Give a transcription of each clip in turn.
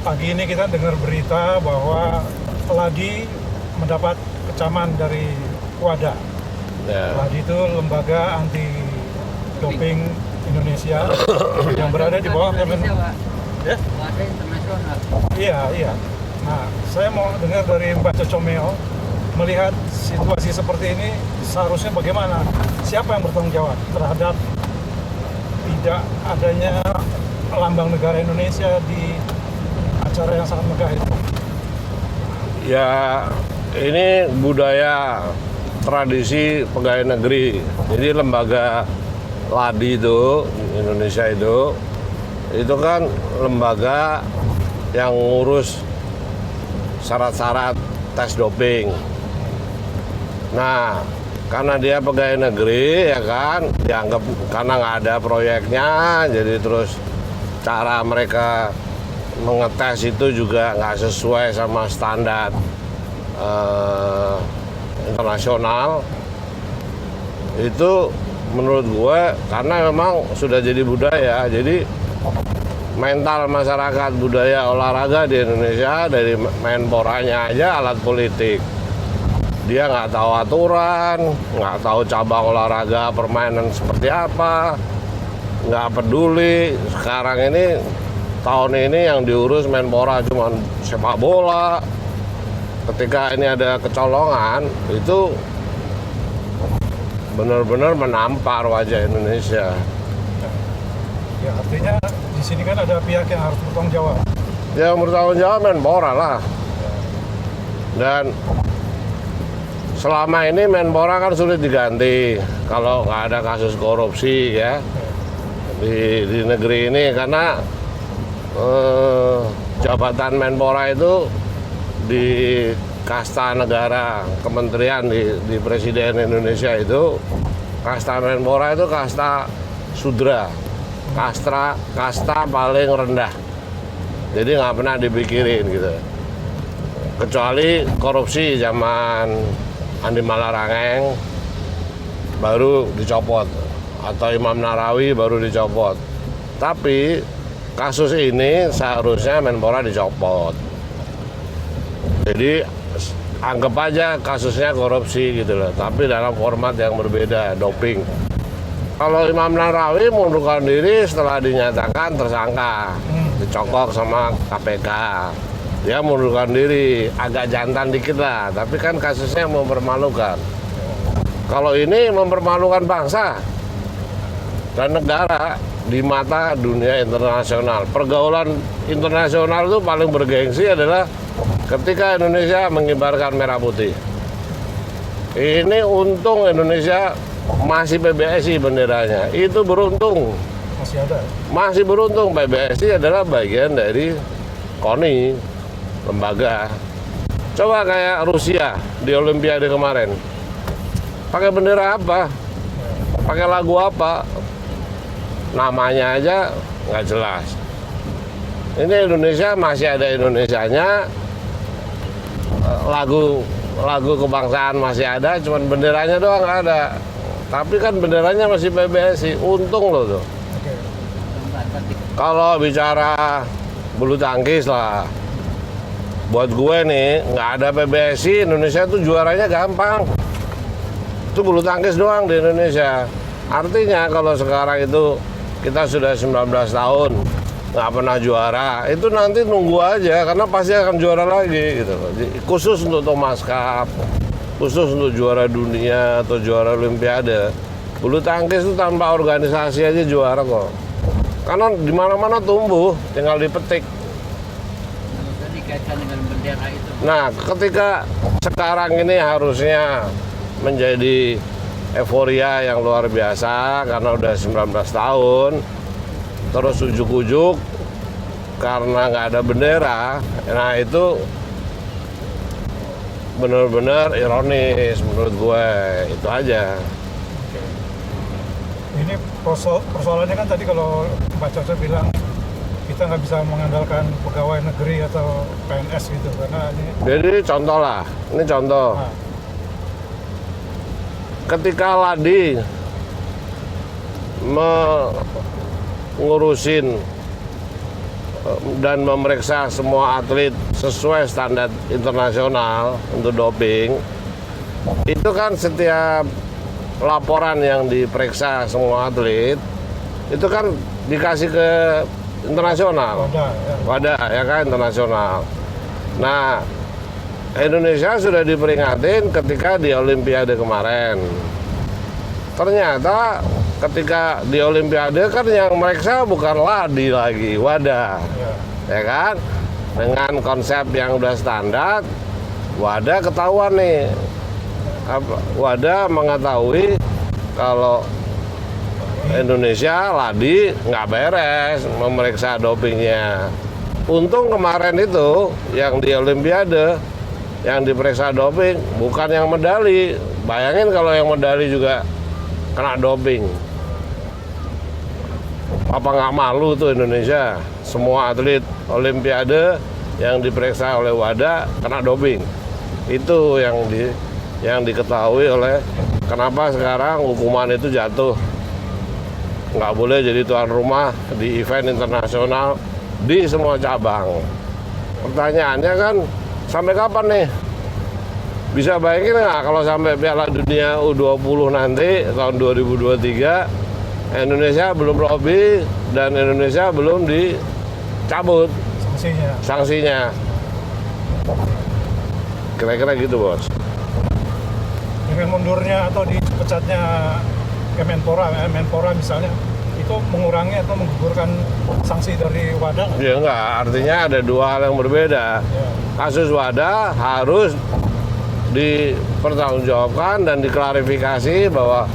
Pagi ini kita dengar berita bahwa Ladi mendapat kecaman dari WADA. Ladi itu lembaga anti doping Indonesia yang berada di bawah Kementerian. Ya? WADA internasional. Iya. Nah, saya mau dengar dari Mbak Cocomeo, melihat situasi seperti ini seharusnya bagaimana? Siapa yang bertanggung jawab terhadap tidak adanya lambang negara Indonesia di acara yang sangat megah itu? Ya, ini budaya tradisi pegawai negeri. Jadi lembaga Ladi itu, Indonesia itu kan lembaga yang ngurus syarat-syarat tes doping. Nah, karena dia pegawai negeri, ya kan, dianggap karena nggak ada proyeknya, jadi terus cara mereka mengetes itu juga nggak sesuai sama standar internasional. Itu menurut gue karena memang sudah jadi budaya, jadi mental masyarakat budaya olahraga di Indonesia dari Menporanya aja alat politik. Dia nggak tahu aturan, nggak tahu cabang olahraga permainan seperti apa, nggak peduli. Sekarang ini tahun ini yang diurus Menpora cuma sepak bola. Ketika ini ada kecolongan, itu benar-benar menampar wajah Indonesia. Ya, artinya di sini kan ada pihak yang harus bertanggung jawab. Yang bertanggung jawab Menpora lah. Dan selama ini Menpora kan sulit diganti kalau nggak ada kasus korupsi ya di negeri ini, karena jabatan Menpora itu di kasta negara, kementerian di Presiden Indonesia itu, kasta Menpora itu kasta sudra, kasta paling rendah. Jadi nggak pernah dipikirin gitu. Kecuali korupsi zaman Andi Malarangeng baru dicopot, atau Imam Nahrawi baru dicopot. Tapi kasus ini seharusnya Menpora dicopot. Jadi anggap aja kasusnya korupsi gitu loh, tapi dalam format yang berbeda, doping. Kalau Imam Nahrawi mengundurkan diri setelah dinyatakan tersangka, dicokok sama KPK. Dia mengundurkan diri, agak jantan dikit lah, tapi kan kasusnya mempermalukan. Kalau ini mempermalukan bangsa dan negara di mata dunia internasional. Pergaulan internasional itu paling bergengsi adalah ketika Indonesia mengibarkan merah putih. Ini untung Indonesia masih PBSI benderanya, itu beruntung. Masih ada. Masih beruntung, PBSI adalah bagian dari KONI, lembaga. Coba kayak Rusia di Olimpiade kemarin, pakai bendera apa? Pakai lagu apa? Namanya aja nggak jelas. Ini Indonesia masih ada Indonesianya, lagu kebangsaan masih ada, cuman benderanya doang nggak ada. Tapi kan benderanya masih PBSI, untung loh tuh. Kalau bicara bulu tangkis lah, buat gue nih nggak ada PBSI, Indonesia tuh juaranya gampang. Itu bulu tangkis doang di Indonesia. Artinya kalau sekarang itu kita sudah 19 tahun nggak pernah juara, itu nanti nunggu aja karena pasti akan juara lagi gitu. Khusus untuk Thomas Cup, khusus untuk juara dunia atau juara Olimpiade, bulu tangkis itu tanpa organisasi aja juara kok. Karena di mana-mana tumbuh, tinggal dipetik. Dikaitkan dengan bendera itu. Nah, ketika sekarang ini harusnya menjadi euforia yang luar biasa karena udah 19 tahun, terus ujuk-ujuk karena nggak ada bendera, nah itu benar-benar ironis menurut gue, itu aja. Ini persoalannya kan tadi kalau Mbak Caca bilang kita nggak bisa mengandalkan pegawai negeri atau PNS gitu karena ini. Jadi contoh lah, ini contoh. Nah, ketika Ladi ngurusin dan memeriksa semua atlet sesuai standar internasional untuk doping, itu kan setiap laporan yang diperiksa semua atlet itu kan dikasih ke internasional, wadah ya kan, internasional. Nah, Indonesia sudah diperingatin ketika di Olimpiade kemarin. Ternyata ketika di Olimpiade kan yang meriksa bukan ladi lagi, wadah, ya kan? Dengan konsep yang udah standar, wadah ketahuan nih, wadah mengetahui kalau Indonesia ladi nggak beres memeriksa dopingnya. Untung kemarin itu yang di Olimpiade yang diperiksa doping bukan yang medali. Bayangin kalau yang medali juga kena doping. Apa nggak malu tuh Indonesia? Semua atlet Olimpiade yang diperiksa oleh WADA kena doping. Itu yang diketahui oleh kenapa sekarang hukuman itu jatuh. Nggak boleh jadi tuan rumah di event internasional di semua cabang. Pertanyaannya kan, sampai kapan nih? Bisa bayangin nggak kalau sampai Piala Dunia U20 nanti tahun 2023 Indonesia belum lobby dan Indonesia belum dicabut sanksinya. Kira-kira gitu, Bos. Dengan mundurnya atau dipecatnya Menpora misalnya, itu mengurangi atau menggugurkan sanksi dari WADA? Ya enggak, artinya ada dua hal yang berbeda. Ya. Kasus WADA harus dipertanggungjawabkan dan diklarifikasi bahwa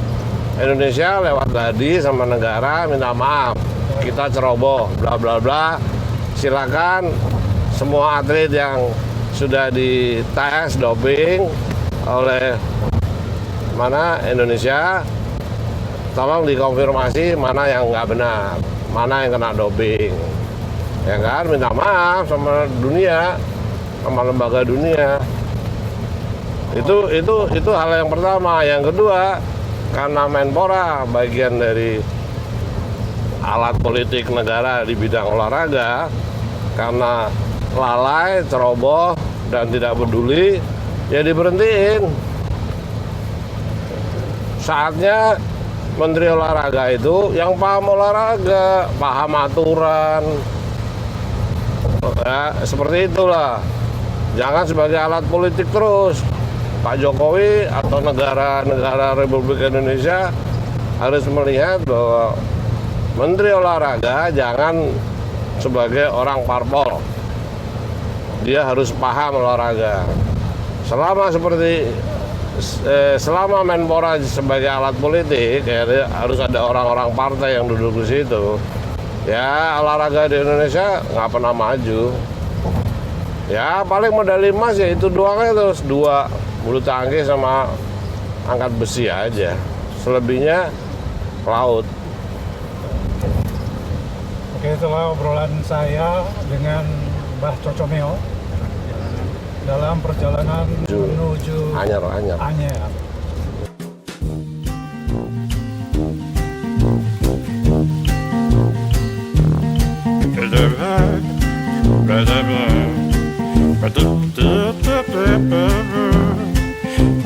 Indonesia lewat tadi sama negara minta maaf, kita ceroboh, bla bla bla. Silakan semua atlet yang sudah dites doping oleh Indonesia, tolong dikonfirmasi mana yang nggak benar, mana yang kena doping, ya kan? Minta maaf sama dunia, sama lembaga dunia. Itu hal yang pertama. Yang kedua, karena Menpora bagian dari alat politik negara di bidang olahraga, karena lalai, ceroboh dan tidak peduli, ya diberhentiin. Saatnya Menteri Olahraga itu yang paham olahraga, paham aturan, ya, seperti itulah. Jangan sebagai alat politik terus. Pak Jokowi atau negara-negara Republik Indonesia harus melihat bahwa Menteri Olahraga jangan sebagai orang parpol. Dia harus paham olahraga. Selama Menpora sebagai alat politik, ya, harus ada orang-orang partai yang duduk di situ. Ya, olahraga di Indonesia nggak pernah maju. Ya, paling medali emas ya itu doang, terus 2 bulu tangkis sama angkat besi aja. Selebihnya laut. Oke, itulah obrolan saya dengan Mbah Cocomeo dalam perjalanan menuju Anyer.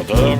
Blah,